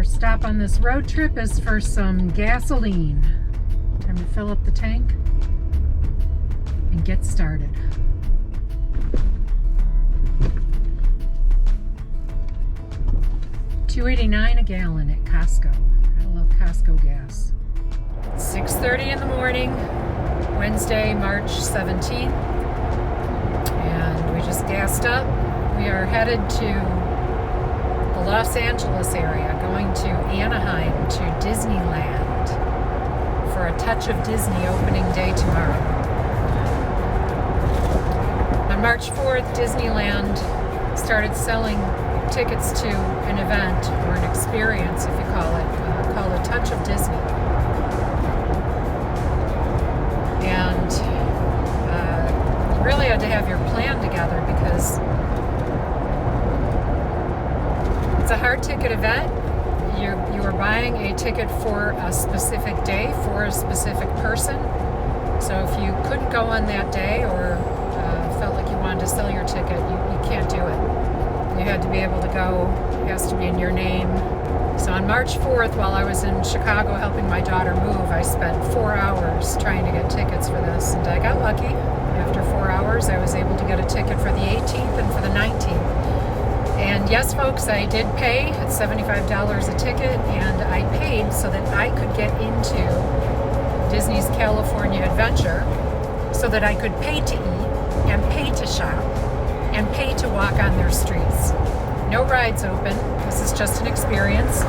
Our stop on this road trip is for some gasoline. Time to fill up the tank and get started. $2.89 a gallon at Costco. I love Costco gas. 6:30 in the morning, Wednesday, March 17th, and we just gassed up. We are headed to the Los Angeles area, going to Anaheim to Disneyland for a Touch of Disney opening day tomorrow. On March 4th, Disneyland started selling tickets to an event or an experience, if you call it, called a Touch of Disney. And you really had to have your plan together because it's a hard ticket event. You were buying a ticket for a specific day for a specific person. So if you couldn't go on that day or felt like you wanted to sell your ticket, you can't do it. You had to be able to go. It has to be in your name. So on March 4th, while I was in Chicago helping my daughter move, I spent 4 hours trying to get tickets for this. And I got lucky. After 4 hours, I was able to get a ticket for the 18th and for the 19th. And yes, folks, I did pay at $75 a ticket, and I paid so that I could get into Disney's California Adventure so that I could pay to eat and pay to shop and pay to walk on their streets. No rides open. This is just an experience.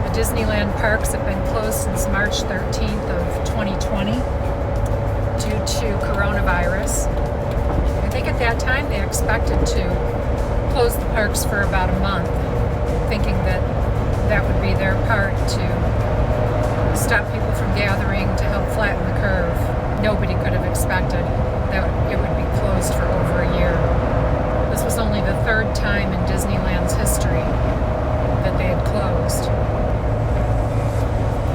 The Disneyland parks have been closed since March 13th of 2020 due to coronavirus. I think at that time they expected to close the parks for about a month, thinking that that would be their part to stop people from gathering to help flatten the curve. Nobody could have expected that it would be closed for over a year. This was only the third time in Disneyland's history that they had closed.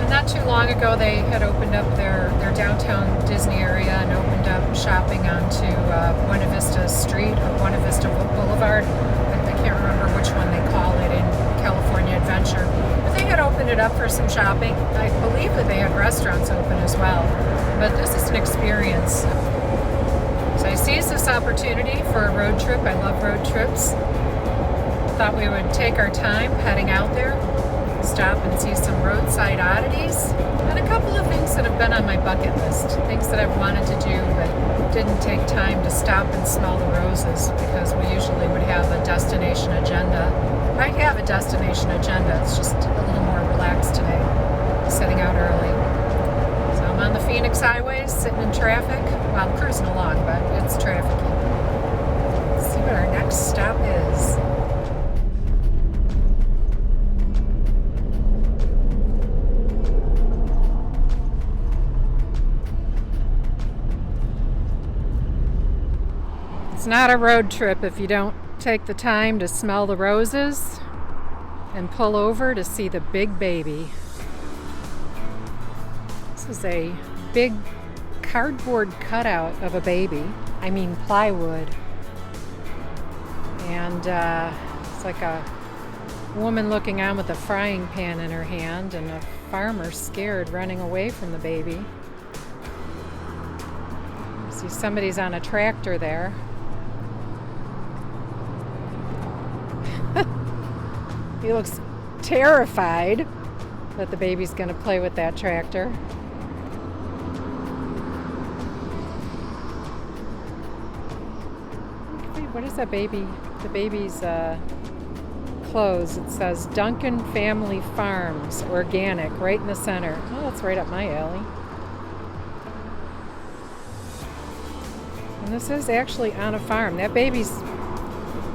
And not too long ago, they had opened up their downtown Disney area and opened up shopping onto Buena Vista Street or Buena Vista Boulevard. I can't remember which one they call it in California Adventure. But they had opened it up for some shopping. I believe that they had restaurants open as well. But this is an experience. So I seized this opportunity for a road trip. I love road trips. Thought we would take our time heading out there, stop and see some roadside oddities, and a couple of things that have been on my bucket list. Things that I've wanted to do but didn't take time to stop and smell the roses because we usually would have a destination agenda. I have a destination agenda. It's just a little more relaxed today, setting out early. So I'm on the Phoenix highways, sitting in traffic. Well, I'm cruising along, but it's trafficy. Let's see what our next stop is. It's not a road trip if you don't take the time to smell the roses and pull over to see the big baby. This is a big cardboard cutout of a baby. I mean plywood. And it's like a woman looking on with a frying pan in her hand and a farmer scared running away from the baby. See somebody's on a tractor there. He looks terrified that the baby's going to play with that tractor. What is that baby? The baby's clothes. It says Duncan Family Farms, organic, right in the center. Oh, that's right up my alley. And this is actually on a farm. That baby's,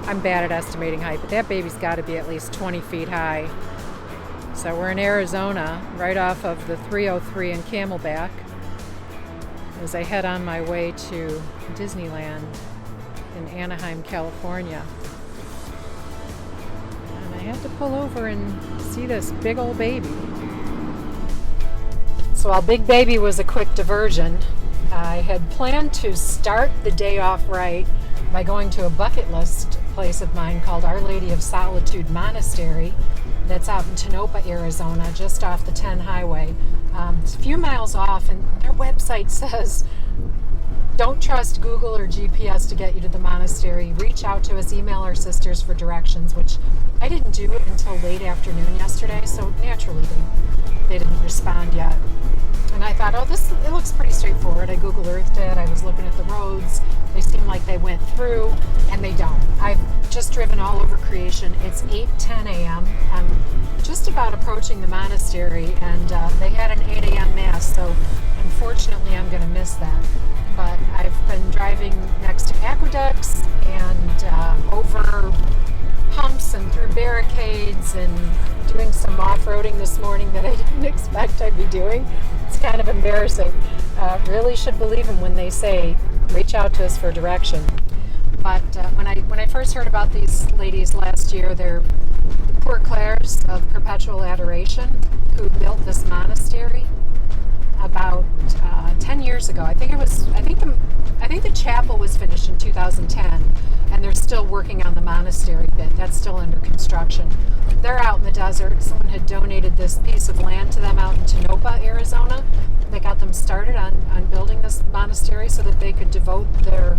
I'm bad at estimating height, but that baby's got to be at least 20 feet high. So we're in Arizona, right off of the 303 in Camelback, as I head on my way to Disneyland in Anaheim, California. And I had to pull over and see this big old baby. So while Big Baby was a quick diversion, I had planned to start the day off right by going to a bucket list place of mine called Our Lady of Solitude Monastery that's out in Tonopah, Arizona, just off the 10 highway. It's a few miles off, and their website says, don't trust Google or GPS to get you to the monastery. Reach out to us, email our sisters for directions, which I didn't do until late afternoon yesterday, so naturally they didn't respond yet. And I thought, it looks pretty straightforward. I Google Earthed it. I was looking at the roads. They seem like they went through, and they don't. I've just driven all over creation. It's 8:10 a.m. I'm just about approaching the monastery, and they had an 8 a.m. mass, so unfortunately I'm going to miss that. But I've been driving next to aqueducts and over humps and through barricades and doing some off-roading this morning that I didn't expect I'd be doing. It's kind of embarrassing. Really should believe them when they say, reach out to us for direction. But when I first heard about these ladies last year, they're the Poor Clares of Perpetual Adoration who built this monastery about 10 years ago. I think the chapel was finished in 2010, and they're still working on the monastery bit. That's still under construction. They're out in the desert. Someone had donated this piece of land to them out in Tonopah, Arizona. They got them started on building this monastery so that they could devote their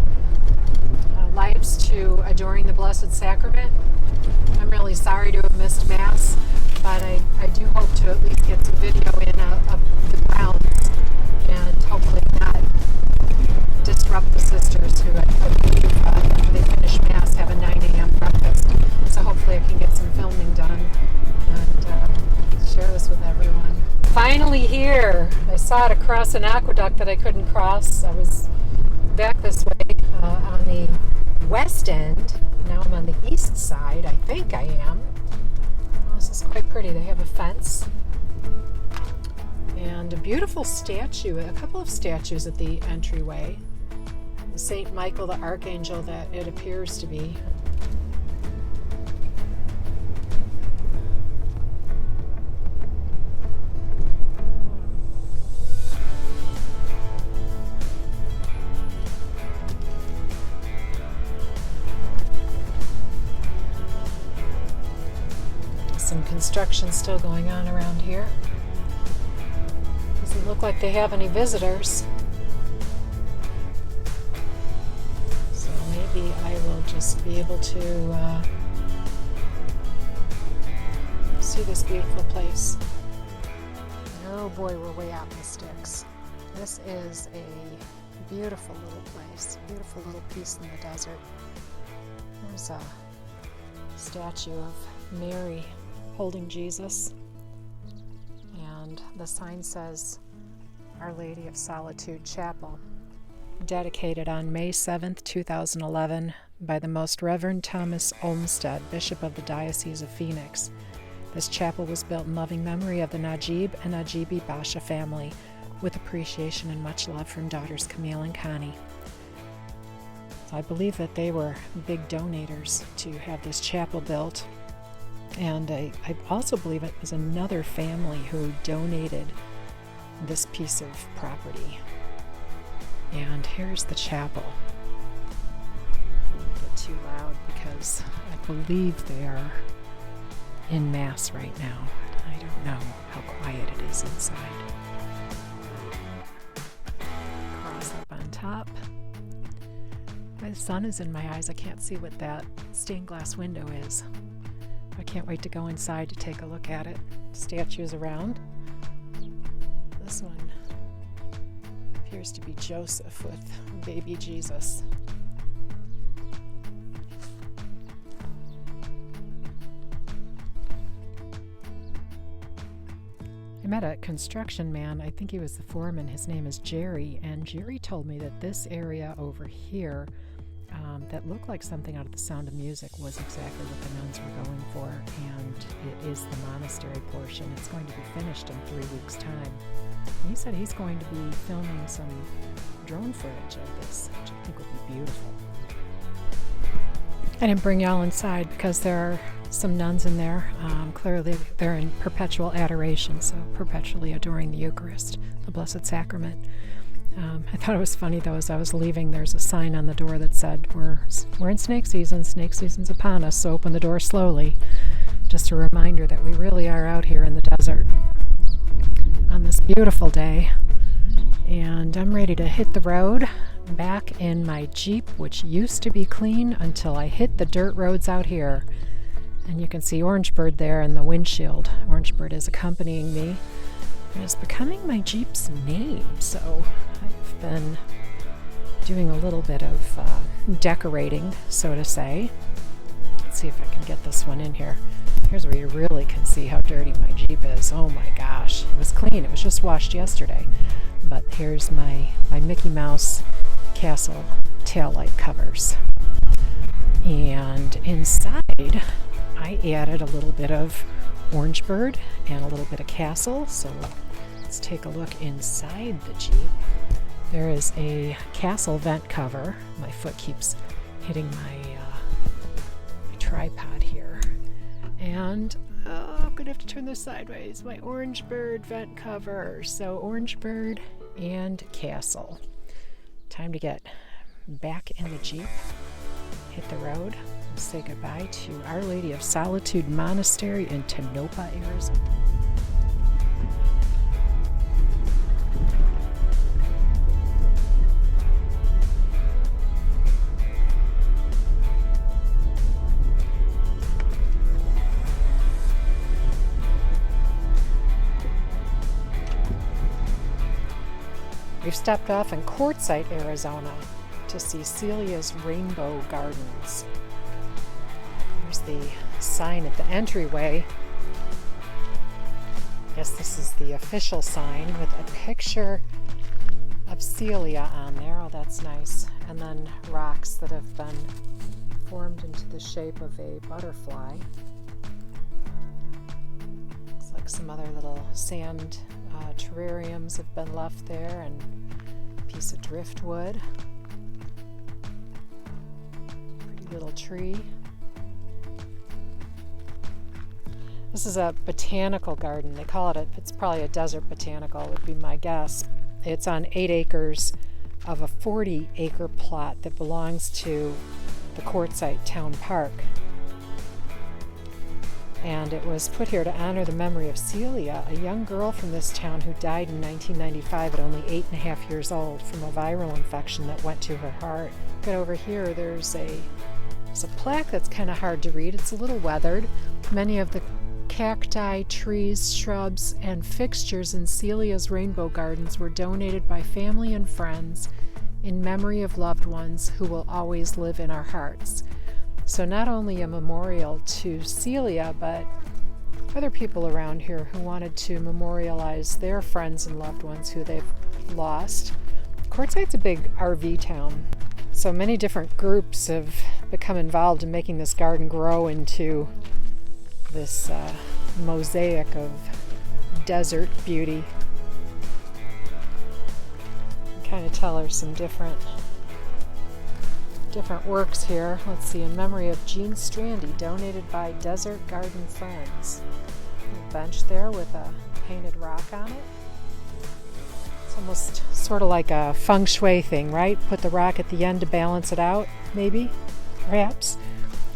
lives to adoring the Blessed Sacrament. I'm really sorry to have missed Mass, but I do hope to at least get some video in of the grounds and hopefully not disrupt the sisters who I believe after they finish Mass have a 9 a.m. breakfast. So hopefully I can get some filming done and share this with everyone. Finally here! I saw it across an aqueduct that I couldn't cross. I was back this way on the west end. Now I'm on the east side. I think I am. Oh, this is quite pretty. They have a fence and a beautiful statue, a couple of statues at the entryway. Saint Michael the Archangel that it appears to be. Some construction still going on around here. Doesn't look like they have any visitors. So maybe I will just be able to see this beautiful place. Oh boy, we're way out in the sticks. This is a beautiful little place, beautiful little piece in the desert. There's a statue of Mary holding Jesus, and the sign says Our Lady of Solitude Chapel, dedicated on May 7th, 2011 by the Most Reverend Thomas Olmsted, Bishop of the Diocese of Phoenix. This chapel was built in loving memory of the Najib and Najibi Basha family, with appreciation and much love from daughters Camille and Connie. I believe that they were big donators to have this chapel built. And I also believe it was another family who donated this piece of property. And here's the chapel. I won't get too loud because I believe they are in Mass right now. I don't know how quiet it is inside. Cross up on top. The sun is in my eyes. I can't see what that stained glass window is. I can't wait to go inside to take a look at it. Statues around. This one appears to be Joseph with baby Jesus. I met a construction man. I think he was the foreman. His name is Jerry, and Jerry told me that this area over here that looked like something out of The Sound of Music was exactly what the nuns were going for, and it is the monastery portion. It's going to be finished in 3 weeks' time. And he said he's going to be filming some drone footage of this, which I think would be beautiful. I didn't bring y'all inside because there are some nuns in there. Clearly they're in perpetual adoration, so perpetually adoring the Eucharist, the Blessed Sacrament. I thought it was funny though, as I was leaving, there's a sign on the door that said, we're in snake season, snake season's upon us, so open the door slowly. Just a reminder that we really are out here in the desert on this beautiful day. And I'm ready to hit the road back in my Jeep, which used to be clean until I hit the dirt roads out here. And you can see Orangebird there in the windshield. Orangebird is accompanying me. It is becoming my Jeep's name, so I've been doing a little bit of decorating, so to say. Let's see if I can get this one in here. Here's where you really can see how dirty my Jeep is. Oh my gosh, it was clean. It was just washed yesterday. But here's my Mickey Mouse Castle taillight covers. And inside, I added a little bit of Orangebird and a little bit of Castle. So let's take a look inside the Jeep. There is a Castle vent cover. My foot keeps hitting my tripod here. And I'm going to have to turn this sideways. My Orangebird vent cover. So Orangebird and Castle. Time to get back in the Jeep, hit the road, and say goodbye to Our Lady of Solitude Monastery in Tonopah, Arizona. We've stopped off in Quartzsite, Arizona to see Celia's Rainbow Gardens. There's the sign at the entryway. I guess this is the official sign with a picture of Celia on there. Oh, that's nice. And then rocks that have been formed into the shape of a butterfly. Looks like some other little sand terrariums have been left there, and a piece of driftwood. Pretty little tree. This is a botanical garden. They call it it's probably a desert botanical, would be my guess. It's on 8 acres of a 40-acre plot that belongs to the Quartzsite Town Park. And it was put here to honor the memory of Celia, a young girl from this town who died in 1995 at only 8.5 years old from a viral infection that went to her heart. Look over here, there's a plaque that's kind of hard to read. It's a little weathered. Many of the cacti, trees, shrubs, and fixtures in Celia's Rainbow Gardens were donated by family and friends in memory of loved ones who will always live in our hearts. So not only a memorial to Celia, but other people around here who wanted to memorialize their friends and loved ones who they've lost. Quartzsite's a big RV town, so many different groups have become involved in making this garden grow into this mosaic of desert beauty. You can kind of tell there's some different works here. Let's see, in memory of Jean Strandy, donated by Desert Garden Friends. A bench there with a painted rock on it. It's almost sort of like a feng shui thing, right? Put the rock at the end to balance it out, maybe, perhaps.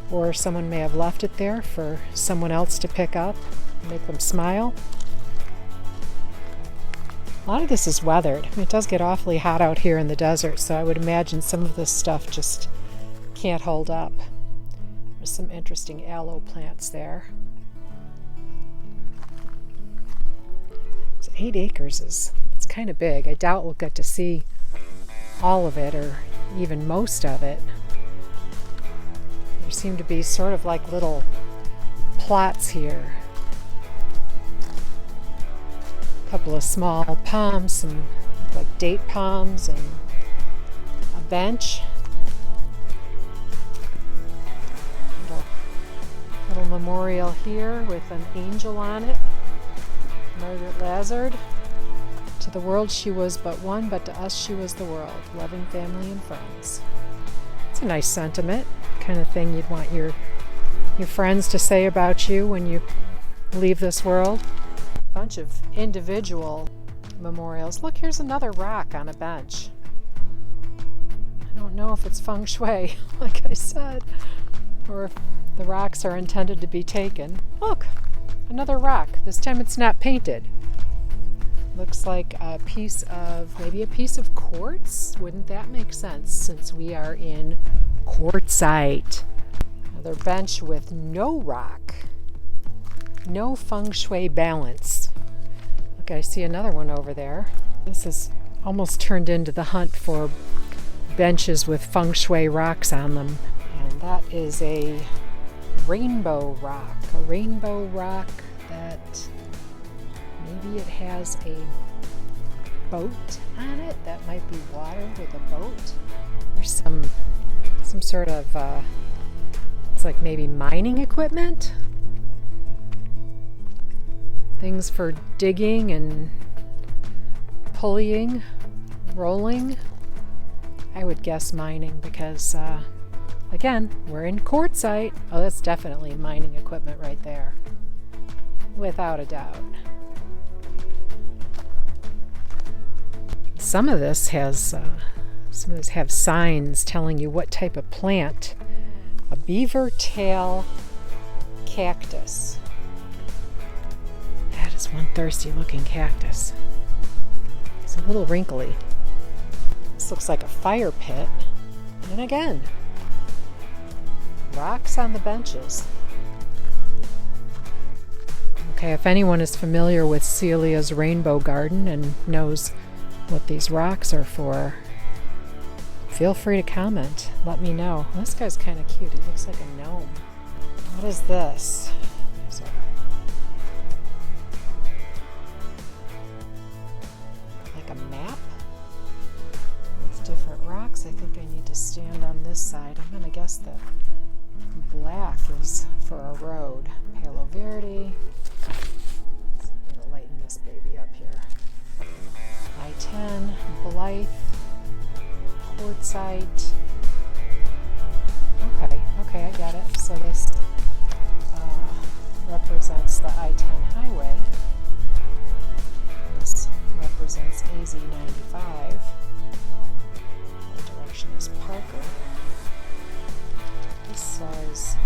Or someone may have left it there for someone else to pick up, make them smile. A lot of this is weathered. I mean, it does get awfully hot out here in the desert, so I would imagine some of this stuff just can't hold up. There's some interesting aloe plants there. So 8 acres it's kind of big. I doubt we'll get to see all of it or even most of it. There seem to be sort of like little plots here. Couple of small palms, some like date palms, and a bench. Little memorial here with an angel on it. Margaret Lazard. To the world she was but one, but to us she was the world. Loving family and friends. It's a nice sentiment, kind of thing you'd want your friends to say about you when you leave this world. Bunch of individual memorials. Look, here's another rock on a bench. I don't know if it's feng shui, like I said, or if the rocks are intended to be taken. Look, another rock. This time it's not painted. Looks like maybe a piece of quartz. Wouldn't that make sense since we are in quartzite? Another bench with no rock. No feng shui balance. Look, I see another one over there. This is almost turned into the hunt for benches with feng shui rocks on them. And that is a rainbow rock. A rainbow rock that maybe it has a boat on it. That might be water with a boat. There's some sort of, it's like maybe mining equipment. Things for digging and pulleying, rolling. I would guess mining because, again, we're in quartzite. Oh, that's definitely mining equipment right there. Without a doubt. Some of this have signs telling you what type of plant. A beaver tail cactus. That is one thirsty looking cactus. It's a little wrinkly. This looks like a fire pit. And again, rocks on the benches. Okay, if anyone is familiar with Celia's Rainbow Garden and knows what these rocks are for, feel free to comment. Let me know. This guy's kind of cute. He looks like a gnome. What is this? Like a map with different rocks. I think I need to stand on this side. I'm going to guess that black is for a road. Palo Verde. I'm going to lighten this baby up here. I-10, Blythe, quartzite. Okay, I got it. So this represents the I-10 highway. This represents AZ-95. That direction is Parker. This says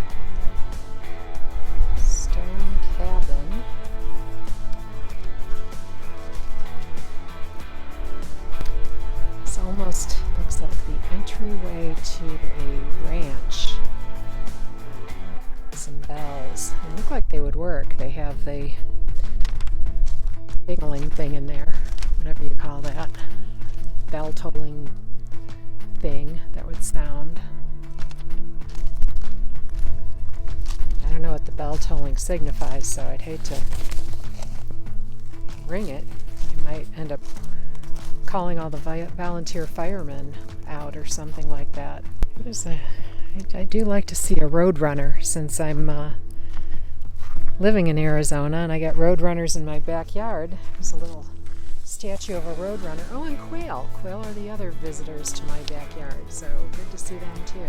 Stone Cabin. This almost looks like the entryway to a ranch. Some bells. They look like they would work. They have the signaling thing in there, whatever you call that. Bell tolling thing that would sound. I don't know what the bell tolling signifies, so I'd hate to ring it. I might end up calling all the volunteer firemen out or something like that. I do like to see a road runner since I'm living in Arizona and I got road runners in my backyard. There's a little statue of a road runner. Oh, and quail. Quail are the other visitors to my backyard, so good to see them too.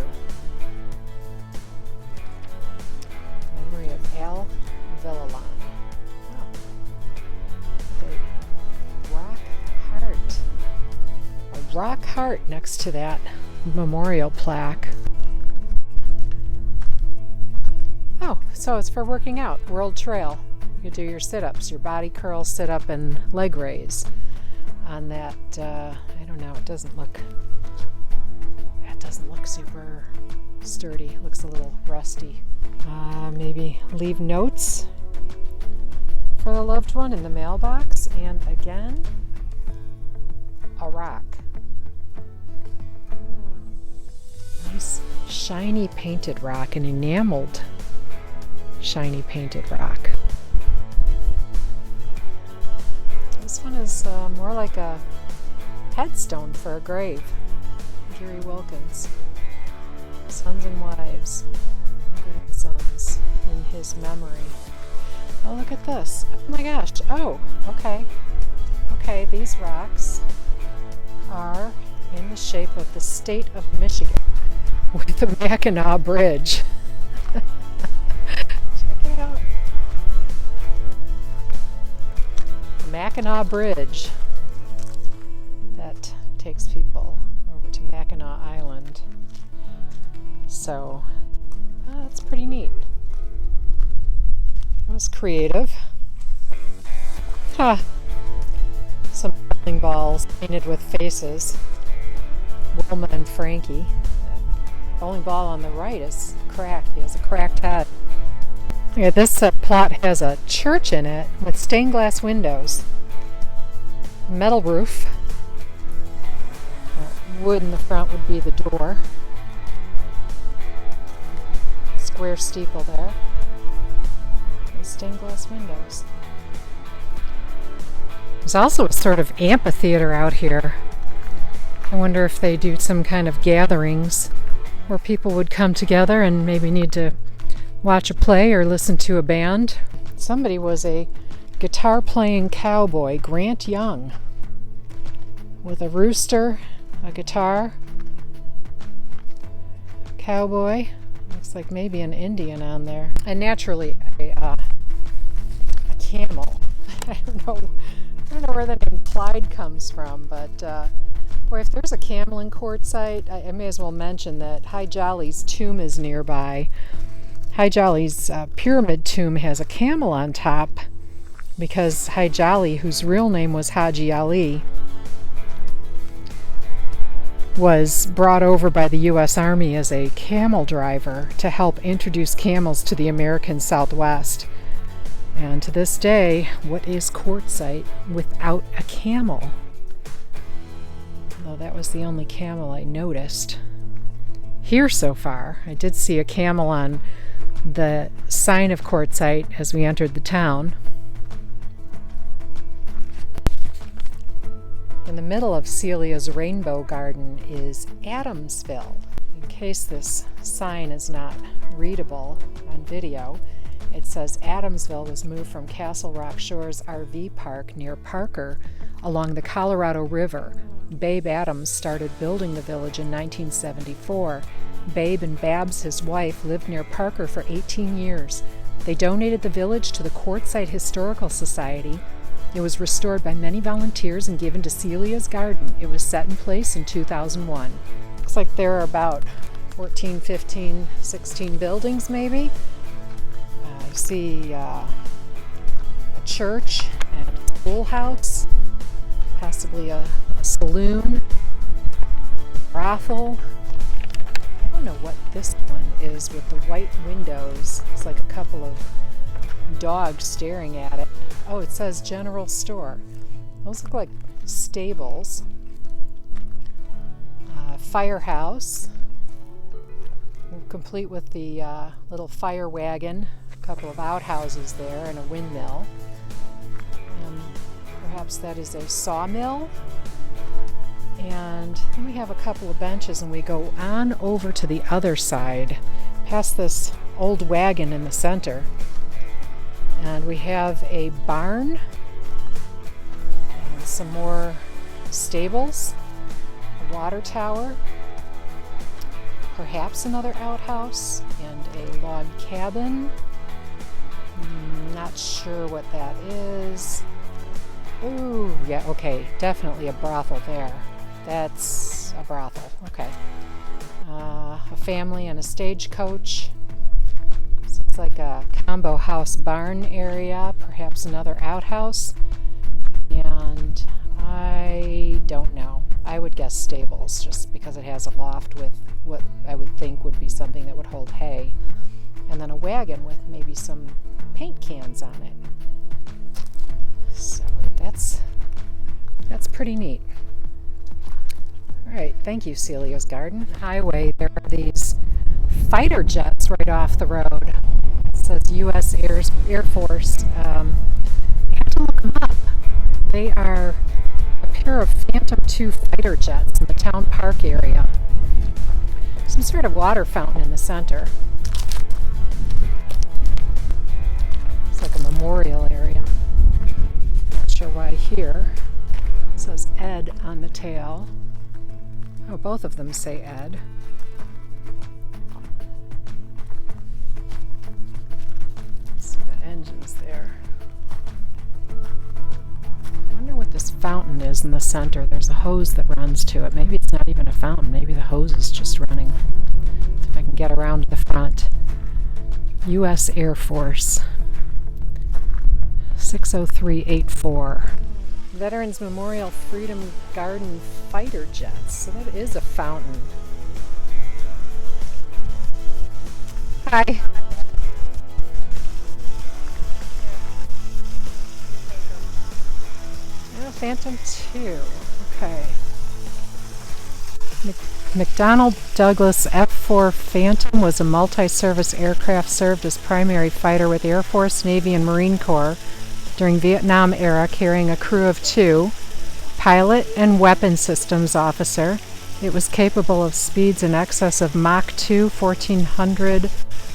Memory of Al Villalon. Oh. A rock heart. A rock heart next to that memorial plaque. Oh, so it's for working out. World Trail. You do your sit-ups, your body curl, sit-up, and leg raise. On that, I don't know, it doesn't look super sturdy. It looks a little rusty. Maybe leave notes for the loved one in the mailbox. And again, a rock. Nice shiny painted rock, an enameled shiny painted rock. This one is more like a headstone for a grave. Gary Wilkins. Sons and wives, grandsons in his memory. Oh, look at this. Oh my gosh. Oh, okay. Okay, these rocks are in the shape of the state of Michigan with the Mackinac Bridge. Check it out. The Mackinac Bridge. takes people over to Mackinac Island. So that's pretty neat. That was creative. Some bowling balls painted with faces. Wilma and Frankie. The bowling ball on the right is cracked. He has a cracked head. Yeah, this plot has a church in it with stained glass windows. Metal roof. Wood in the front would be the door. Square steeple there. And stained glass windows. There's also a sort of amphitheater out here. I wonder if they do some kind of gatherings where people would come together and maybe need to watch a play or listen to a band. Somebody was a guitar-playing cowboy, Grant Young, with a rooster, a guitar, cowboy. Looks like maybe an Indian on there. And naturally a camel. I don't know where the name Clyde comes from, but boy, if there's a camel in Quartzsite, I may as well mention that High Jolly's tomb is nearby. High Jolly's pyramid tomb has a camel on top because High Jolly, whose real name was Haji Ali, was brought over by the U.S. Army as a camel driver to help introduce camels to the American Southwest. And to this day, what is Quartzsite without a camel? Well, that was the only camel I noticed here so far. I did see a camel on the sign of Quartzsite as we entered the town. In the middle of Celia's Rainbow Garden is Adamsville. In case this sign is not readable on video, it says Adamsville was moved from Castle Rock Shores RV Park near Parker along the Colorado River. Babe Adams started building the village in 1974. Babe and Babs, his wife, lived near Parker for 18 years. They donated the village to the Quartzsite Historical Society. It was restored by many volunteers and given to Celia's Garden. It was set in place in 2001. Looks like there are about 14, 15, 16 buildings maybe. I see a church and a schoolhouse, possibly a saloon, brothel. I don't know what this one is with the white windows. It's like a couple of dogs staring at it. Oh, it says general store. Those look like stables. Firehouse, complete with the little fire wagon, a couple of outhouses there, and a windmill. Perhaps that is a sawmill. And then we have a couple of benches, and we go on over to the other side, past this old wagon in the center. And we have a barn and some more stables, a water tower, perhaps another outhouse, and a log cabin. Not sure what that is. Ooh, yeah, okay, definitely a brothel there. That's a brothel, okay. A family and a stagecoach. This looks like a combo house barn area, perhaps another outhouse. And I don't know. I would guess stables, just because it has a loft with what I would think would be something that would hold hay. And then a wagon with maybe some paint cans on it. So that's pretty neat. All right, thank you, Celia's Garden. Highway, there are these fighter jets right off the road. It says U.S. Air Force. You have to look them up. They are a pair of Phantom II fighter jets in the town park area. Some sort of water fountain in the center. It's like a memorial area. Not sure why here. It says Ed on the tail. Oh, both of them say Ed. Let's see the engines there. I wonder what this fountain is in the center. There's a hose that runs to it. Maybe it's not even a fountain. Maybe the hose is just running. See if I can get around to the front. U.S. Air Force. 60384. Veterans Memorial Freedom Garden fighter jets. So that is a fountain. Hi. Oh, Phantom 2. Okay. McDonnell Douglas F-4 Phantom was a multi-service aircraft, served as primary fighter with Air Force, Navy, and Marine Corps during Vietnam era, carrying a crew of 2, pilot and weapon systems officer. It was capable of speeds in excess of Mach 2, 1400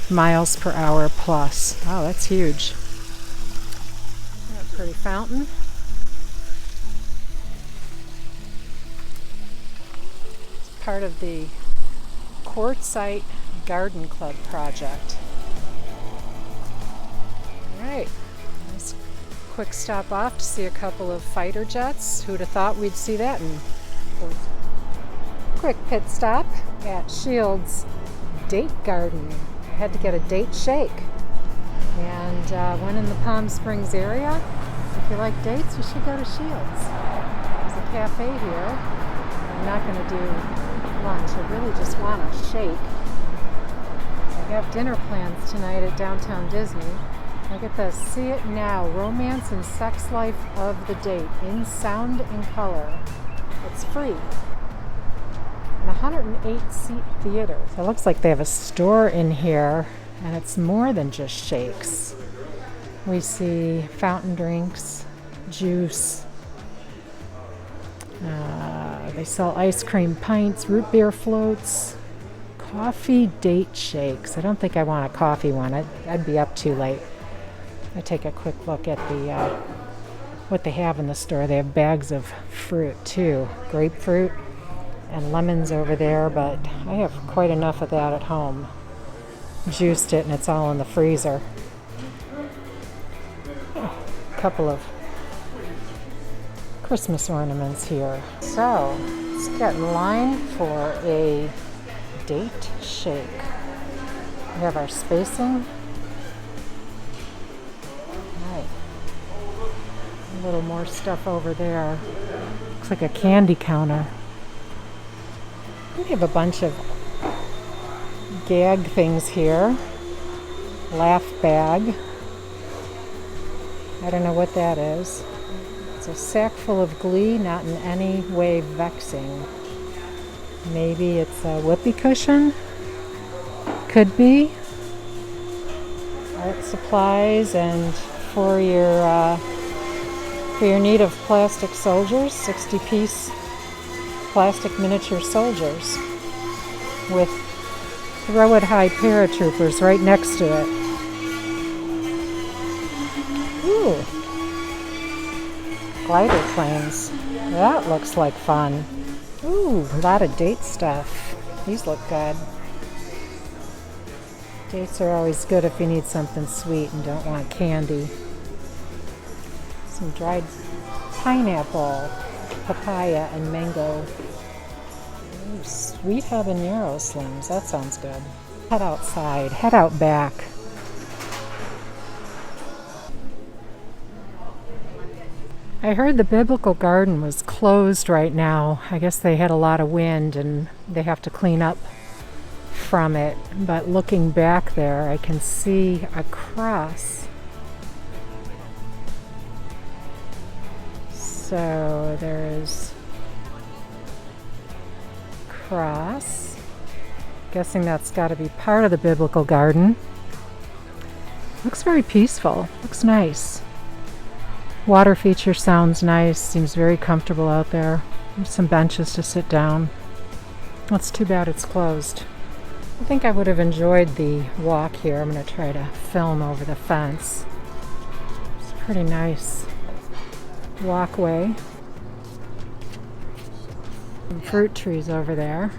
miles per hour plus. Wow, that's huge. A pretty fountain. It's part of the Quartzite Garden Club project. All right. Nice quick stop off to see a couple of fighter jets. Who'd have thought we'd see that in quick pit stop at Shields Date Garden. I had to get a date shake, and when in the Palm Springs area, if you like dates, you should go to Shields. There's a cafe here. I'm not going to do lunch. I really just want a shake. I have dinner plans tonight at Downtown Disney. Look at this. See it now. Romance and sex life of the date in sound and color. It's free. A 108-seat theater. So it looks like they have a store in here, and it's more than just shakes. We see fountain drinks, juice. They sell ice cream pints, root beer floats, coffee date shakes. I don't think I want a coffee one. I'd be up too late. I take a quick look at the what they have in the store. They have bags of fruit too, grapefruit and lemons over there, but I have quite enough of that at home. Juiced it and it's all in the freezer. A couple of Christmas ornaments here. So let's get in line for a date shake. We have our spacing. Right. A little more stuff over there. Looks like a candy counter. We have a bunch of gag things here. Laugh bag. I don't know what that is. It's a sack full of glee, not in any way vexing. Maybe it's a whoopee cushion? Could be. Art supplies, and for your need of plastic soldiers, 60-piece plastic miniature soldiers with Throw It High paratroopers right next to it. Ooh. Glider planes. That looks like fun. Ooh, a lot of date stuff. These look good. Dates are always good if you need something sweet and don't want candy. Some dried pineapple, papaya, and mango. Ooh, sweet habanero slims. That sounds good. Head outside. Head out back. I heard the Biblical Garden was closed right now. I guess they had a lot of wind and they have to clean up from it. But looking back there, I can see a cross. So there's cross. Guessing that's got to be part of the Biblical Garden. Looks very peaceful. Looks nice. Water feature sounds nice. Seems very comfortable out there. There's some benches to sit down. It's too bad it's closed. I think I would have enjoyed the walk here. I'm going to try to film over the fence. It's a pretty nice walkway. Some fruit trees over there.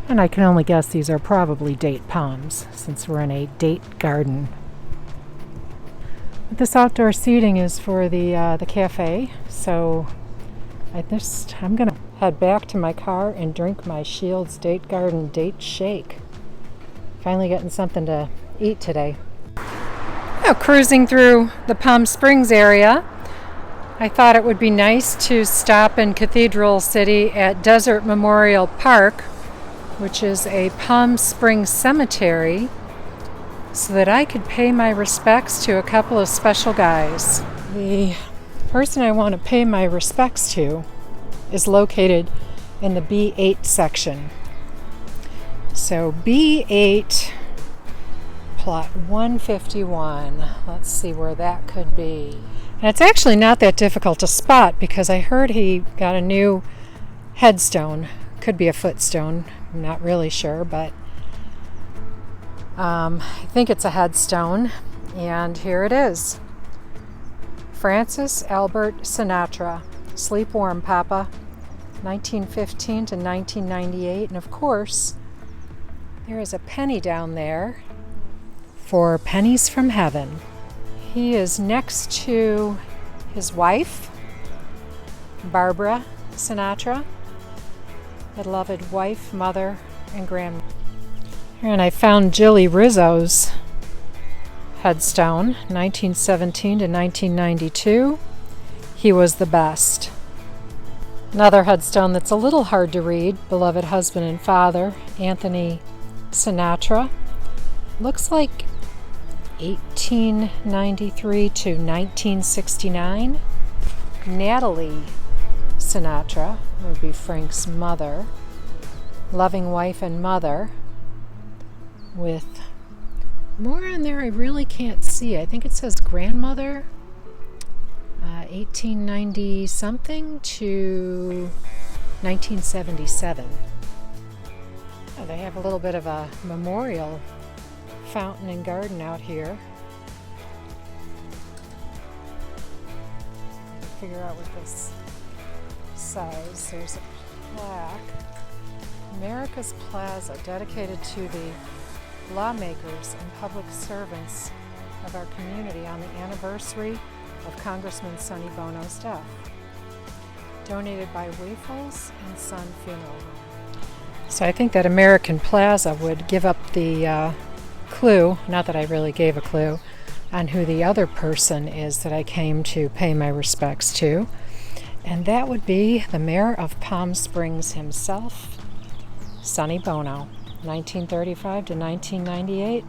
And I can only guess these are probably date palms since we're in a date garden. This outdoor seating is for the cafe, so I'm gonna head back to my car and drink my Shields Date Garden date shake. Finally getting something to eat today. Now, cruising through the Palm Springs area, I thought it would be nice to stop in Cathedral City at Desert Memorial Park, which is a Palm Springs cemetery, so that I could pay my respects to a couple of special guys. The person I want to pay my respects to is located in the B8 section. So B8, plot 151. Let's see where that could be. And it's actually not that difficult to spot because I heard he got a new headstone. Could be a footstone. I'm not really sure, but I think it's a headstone, and here it is. Francis Albert Sinatra, Sleep Warm, Papa, 1915 to 1998. And of course, there is a penny down there for pennies from heaven. He is next to his wife, Barbara Sinatra, beloved wife, mother, and grandmother. And I found Jilly Rizzo's headstone, 1917 to 1992. He was the best. Another headstone that's a little hard to read, beloved husband and father, Anthony Sinatra. Looks like 1893 to 1969. Natalie Sinatra would be Frank's mother. Loving wife and mother. With more on there I really can't see. I think it says grandmother, 1890 something to 1977. Oh, they have a little bit of a memorial fountain and garden out here. Figure out what this says. There's a plaque. America's Plaza, dedicated to the lawmakers and public servants of our community on the anniversary of Congressman Sonny Bono's death. Donated by Wafels and Son Funeral Home. So I think that American Plaza would give up the clue, not that I really gave a clue, on who the other person is that I came to pay my respects to. And that would be the mayor of Palm Springs himself, Sonny Bono, 1935 to 1998,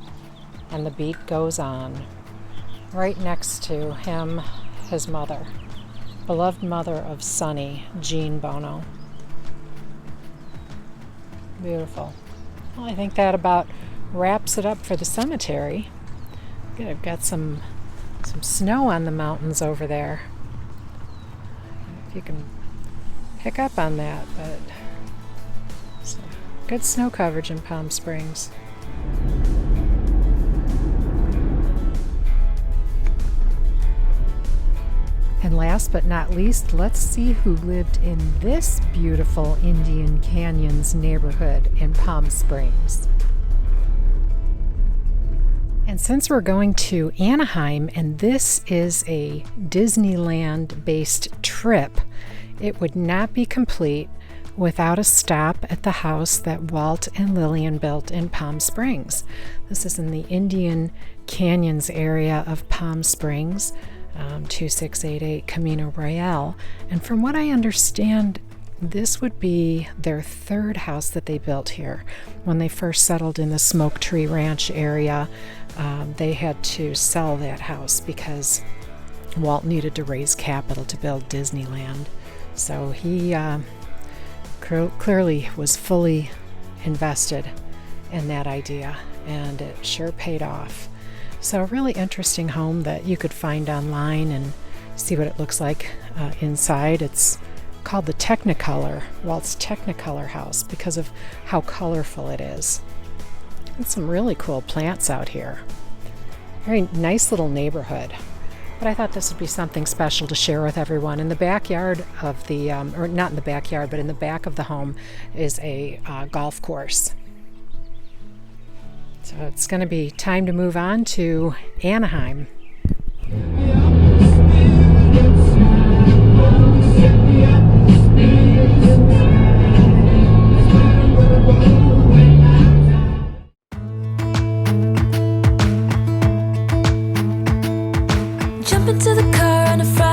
and the beat goes on. Right next to him, his mother, beloved mother of Sonny, Jean Bono. Beautiful. Well, I think that about wraps it up for the cemetery. Good, I've got some snow on the mountains over there. If you can pick up on that, but so, good snow coverage in Palm Springs. And last but not least, let's see who lived in this beautiful Indian Canyons neighborhood in Palm Springs. And since we're going to Anaheim, and this is a Disneyland-based trip, it would not be complete without a stop at the house that Walt and Lillian built in Palm Springs. This is in the Indian Canyons area of Palm Springs, 2688 Camino Real. And from what I understand, this would be their third house that they built here. When they first settled in the Smoke Tree Ranch area, they had to sell that house because Walt needed to raise capital to build Disneyland. So he clearly was fully invested in that idea, and it sure paid off. So a really interesting home that you could find online and see what it looks like inside. It's called the Technicolor, Walt's Technicolor house, because of how colorful it is. And some really cool plants out here. Very nice little neighborhood. But I thought this would be something special to share with everyone. In the backyard of the, or not in the backyard, but in the back of the home is a golf course. So it's going to be time to move on to Anaheim. jump into the car on a Friday